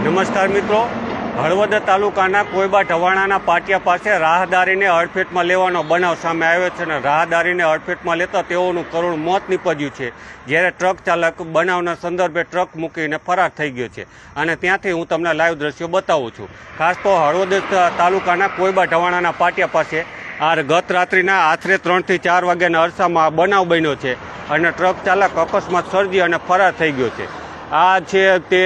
નમસ્કાર મિત્રો, હળવદ તાલુકાના કોઈબા ઢવાણાના પાટિયા પાસે રાહદારીને અડફેટમાં લેવાનો બનાવ સામે આવ્યો છે અને રાહદારીને અડફેટમાં લેતા તેઓનું કરુણ મોત નીપજ્યું છે, જ્યારે ટ્રક ચાલક બનાવના સંદર્ભે ટ્રક મૂકીને ફરાર થઈ ગયો છે. અને ત્યાંથી હું તમને લાઈવ દ્રશ્યો બતાવું છું. ખાસ તો હળવદ તાલુકાના કોઈબા ઢવાણાના પાટિયા પાસે આ ગત રાત્રિના આશરે 3 થી 4 વાગ્યાના અરસામાં બનાવ બન્યો છે અને ટ્રક ચાલક અકસ્માત સર્જી અને ફરાર થઈ ગયો છે. આ છે તે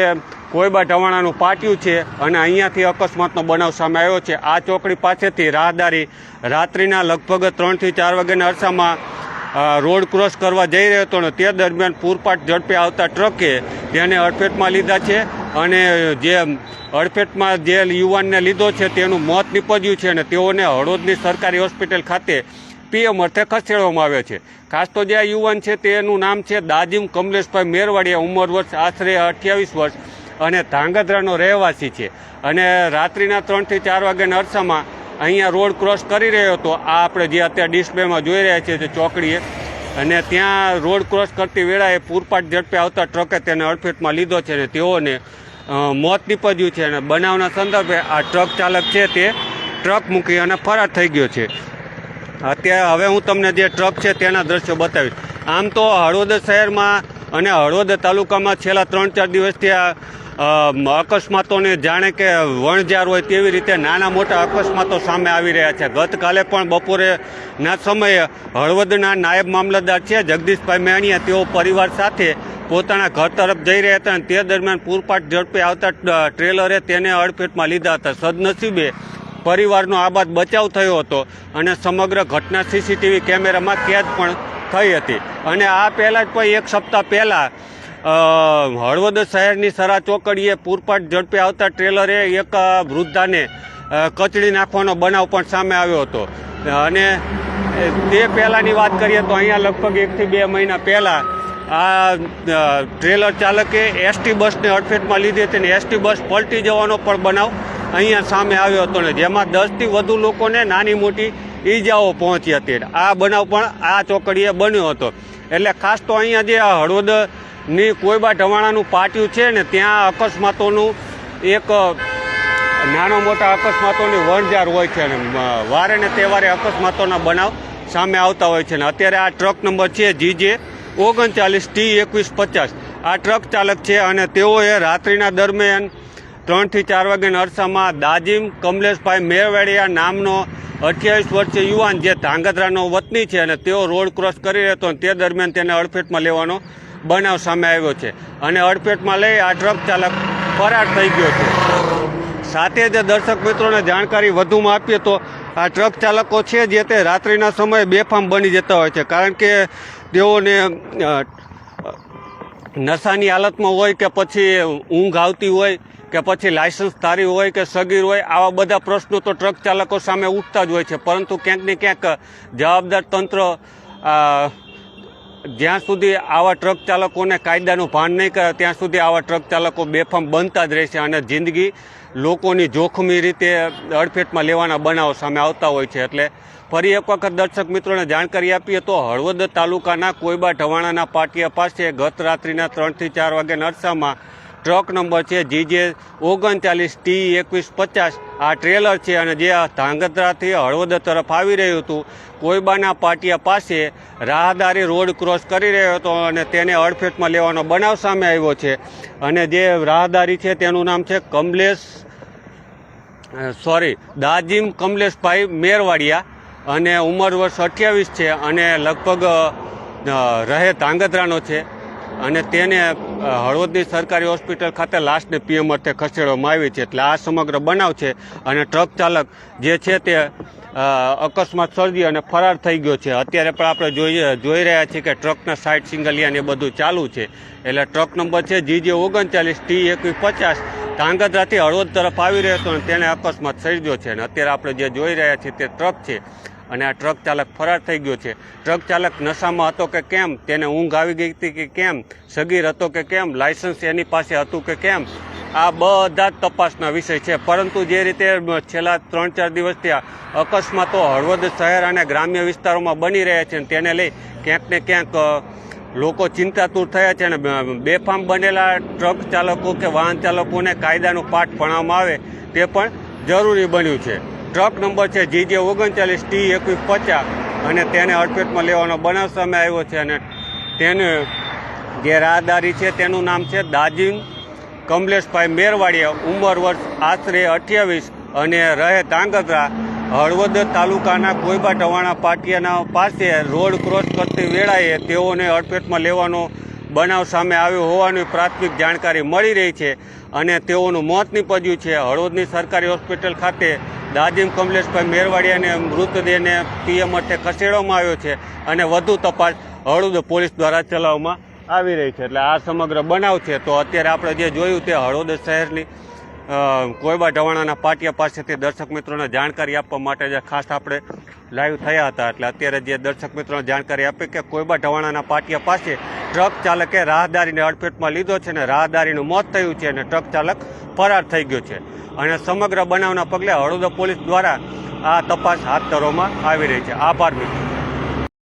કોઈબા ઢવાણાનું પાટિયું છે અને અહીંયાથી અકસ્માતનો બનાવ સામે આવ્યો છે. આ ચોકડી પાસેથી રાહદારી રાત્રિના લગભગ 3 થી 4 વાગ્યાના અરસામાં રોડ ક્રોસ કરવા જઈ રહ્યો હતો અને તે દરમિયાન પૂરપાટ ઝડપે આવતા ટ્રકે તેને અડફેટમાં લીધા છે અને જે અડફેટમાં જે યુવાનને લીધો છે તેનું મોત નીપજ્યું છે અને તેઓને હળવદની સરકારી હોસ્પિટલ ખાતે પીએમ અર્થે ખસેડવામાં આવ્યો છે. ખાસ તો જે આ યુવાન છે તેનું નામ છે દાજીમ કમલેશભાઈ મેરવાડિયા, ઉંમર વર્ષ આશરે 28 વર્ષ અને ધાંગધ્રાનો રહેવાસી છે અને રાત્રિના 3 થી 4 વાગ્યાના અરસામાં અહીંયા રોડ ક્રોસ કરી રહ્યો હતો. આ આપણે જે અત્યારે ડિસ્પ્લેમાં જોઈ રહ્યા છીએ તે ચોકડીએ, અને ત્યાં રોડ ક્રોસ કરતી વેળાએ પૂરપાટ ઝડપે આવતા ટ્રકે તેને અડફેટમાં લીધો છે અને તેઓને મોત નીપજ્યું છે અને બનાવના સંદર્ભે આ ટ્રક ચાલક છે તે ટ્રક મૂકી અને ફરાર થઈ ગયો છે. અત્યારે હવે હું તમને જે ટ્રક છે તેના દ્રશ્યો બતાવીશ. આમ તો હળવદ શહેરમાં અને હળવદ તાલુકામાં છેલ્લા 3-4 દિવસથી આ અકસ્માતોને જાણે કે વણઝાર હોય તેવી રીતે નાના મોટા અકસ્માતો સામે આવી રહ્યા છે. ગતકાલે પણ બપોરેના સમયે હળવદના નાયબ મામલતદાર છે જગદીશભાઈ મેણિયા, તેઓ પરિવાર સાથે પોતાના ઘર તરફ જઈ રહ્યા હતા અને તે દરમિયાન પૂરપાટ ઝડપે આવતા ટ્રેલરે તેને અડફેટમાં લીધા હતા. સદનસીબે પરિવારનો આબાદ બચાવ થયો હતો અને સમગ્ર ઘટના સીસીટીવી કેમેરામાં કેદ પણ થઈ હતી. અને આ પહેલાં જ પણ 1 સપ્તાહ પહેલાં હળવદ શહેરની સરા ચોકડીએ પૂરપાટ ઝડપે આવતા ટ્રેલરે એક વૃદ્ધાને કચડી નાખવાનો બનાવ પણ સામે આવ્યો હતો. અને તે પહેલાંની વાત કરીએ તો અહીંયા લગભગ 1 થી 2 મહિના પહેલાં આ ટ્રેલર ચાલકે એસટી બસને અડફેટમાં લીધી હતી અને એસટી બસ પલટી જવાનો પણ બનાવ અહીંયા સામે આવ્યો હતો ને જેમાં 10 થી વધુ લોકોને નાની મોટી ઈજાઓ પહોંચી હતી. આ બનાવ પણ આ ચોકડીએ બન્યો હતો. એટલે ખાસ તો અહીંયા જે હળવદની કોઈબા ઢવાણાનું પાટિયું છે ને ત્યાં અકસ્માતોનું એક નાનો મોટા અકસ્માતોની વણઝાર હોય છે અને વારે ને તહેવારે અકસ્માતોના બનાવ સામે આવતા હોય છે. ને અત્યારે આ ટ્રક નંબર છે GJ39T2150. આ ટ્રક ચાલક છે અને તેઓએ રાત્રિના દરમિયાન 3 થી 4 વાગ્યાના અરસામાં દાજીમ કમલેશભાઈ મેરવાડિયા નામનો 28 વર્ષીય યુવાન જે ધાંગધ્રાનો વતની છે અને તેઓ રોડ ક્રોસ કરી રહ્યો હતો અને તે દરમિયાન તેને અડફેટમાં લેવાનો બનાવ સામે આવ્યો છે અને અડફેટમાં લઈ આ ટ્રક ચાલક ફરાર થઈ ગયો છે. સાથે જ દર્શક મિત્રોને જાણકારી વધુમાં આપીએ તો આ ટ્રક ચાલકો છે જે તે રાત્રિના સમયે બેફામ બની જતા હોય છે, કારણ કે તેઓને નશાની હાલતમાં હોય કે પછી ઊંઘ આવતી હોય કે પછી લાયસન્સ ધારી હોય કે સગીર હોય, આવા બધા પ્રશ્નો તો ટ્રક ચાલકો સામે ઉઠતા જ હોય છે. પરંતુ ક્યાંક ને ક્યાંક જવાબદાર તંત્ર જ્યાં સુધી આવા ટ્રક ચાલકોને કાયદાનું ભાન નહીં કરે ત્યાં સુધી આવા ટ્રક ચાલકો બેફામ બનતા જ રહેશે અને જિંદગી લોકોની જોખમી રીતે અડફેટમાં લેવાના બનાવો સામે આવતા હોય છે. એટલે ફરી એક વખત દર્શક મિત્રોને જાણકારી આપીએ તો હળવદ તાલુકાના કોઈબા ઢવાણાના પાટિયા પાસે ગત રાત્રિના 3 થી 4 વાગ્યાના અરસામાં ટ્રક નંબર છે GJ39T2150. આ ટ્રેલર છે અને જે ધાંગધ્રાથી હળવદ તરફ આવી રહ્યું હતું. કોઈબાના પાટિયા પાસે રાહદારી રોડ ક્રોસ કરી રહ્યો હતો અને તેને અડફેટમાં લેવાનો બનાવ સામે આવ્યો છે. અને જે રાહદારી છે તેનું નામ છે દાજીમ કમલેશભાઈ મેરવાડિયા અને ઉંમર વર્ષ 28 છે અને લગભગ રહે ધાંગધ્રાનો છે અને તેને હળવદની સરકારી હોસ્પિટલ ખાતે લાશને પીએમ અર્થે ખસેડવામાં આવી છે. એટલે આ સમગ્ર બનાવ છે અને ટ્રક ચાલક જે છે તે અકસ્માત સર્જી અને ફરાર થઈ ગયો છે. અત્યારે પણ આપણે જોઈ રહ્યા છીએ કે ટ્રકના સાઇડ સિંગલિયાન એ બધું ચાલુ છે. એટલે ટ્રક નંબર છે GJ39T2150 ધાંગધ્રાથી હળવદ તરફ આવી રહ્યો હતો અને તેને અકસ્માત સર્જ્યો છે. અને અત્યારે આપણે જે જોઈ રહ્યા છીએ તે ટ્રક છે અને આ ટ્રક ચાલક ફરાર થઈ ગયો છે. ટ્રક ચાલક નશામાં હતો કે કેમ, તેને ઊંઘ આવી ગઈ હતી કે કેમ, સગીર હતો કે કેમ, લાયસન્સ એની પાસે હતું કે કેમ, આ બધા જ તપાસના વિષય છે. પરંતુ જે રીતે છેલ્લા 3-4 દિવસથી અકસ્માતો હળવદ શહેર અને ગ્રામ્ય વિસ્તારોમાં બની રહ્યા છે તેને લઈ ક્યાંક ને ક્યાંક લોકો ચિંતાતુર થયા છે અને બેફામ બનેલા ટ્રક ચાલકો કે વાહન ચાલકોને કાયદાનું પાઠ ભણાવવામાં આવે તે પણ જરૂરી બન્યું છે. ટ્રક નંબર છે JJ39T2150 અને તેને અડફેટમાં લેવાનો બનાવ સામે આવ્યો છે અને તેને જે રાહદારી છે તેનું નામ છે દાજીમ કમલેશભાઈ મેરવાડિયા, ઉંમર વર્ષ આશરે 28 અને રહે ધાંગધ્રા. હળવદ તાલુકાના કોઈબા ટવાણા પાટિયાના પાસે રોડ ક્રોસ કરતી વેળાએ તેઓને અડફેટમાં લેવાનો બનાવ સામે આવ્યો હોવાની પ્રાથમિક જાણકારી મળી રહી છે અને તેઓનું મોત નીપજ્યું છે. હળવદની સરકારી હોસ્પિટલ ખાતે દાજીમ કમલેશભાઈ મેરવાડિયાને મૃતદેહને PM અર્થે ખસેડવામાં આવ્યો છે અને વધુ તપાસ હળવદ પોલીસ દ્વારા ચલાવવામાં આવી રહી છે. એટલે આ સમગ્ર બનાવ છે. તો અત્યારે આપણે જે જોયું તે હળવદ શહેરની કોઈબા ઢવાણાના પાટિયા પાસેથી દર્શક મિત્રોને જાણકારી આપવા માટે જે ખાસ આપણે લાઈવ થયા હતા. એટલે અત્યારે જે દર્શક મિત્રોને જાણકારી આપી કે કોઈબા ઢવાણાના પાટિયા પાસે ટ્રક ચાલકે રાહદારીને અડફેટમાં લીધો છે અને રાહદારીનું મોત થયું છે અને ટ્રક ચાલક ફરાર થઈ ગયો છે અને સમગ્ર બનાવના પગલે હળવદ પોલીસ દ્વારા આ તપાસ હાથ ધરવામાં આવી રહી છે. આભાર મિત્રો.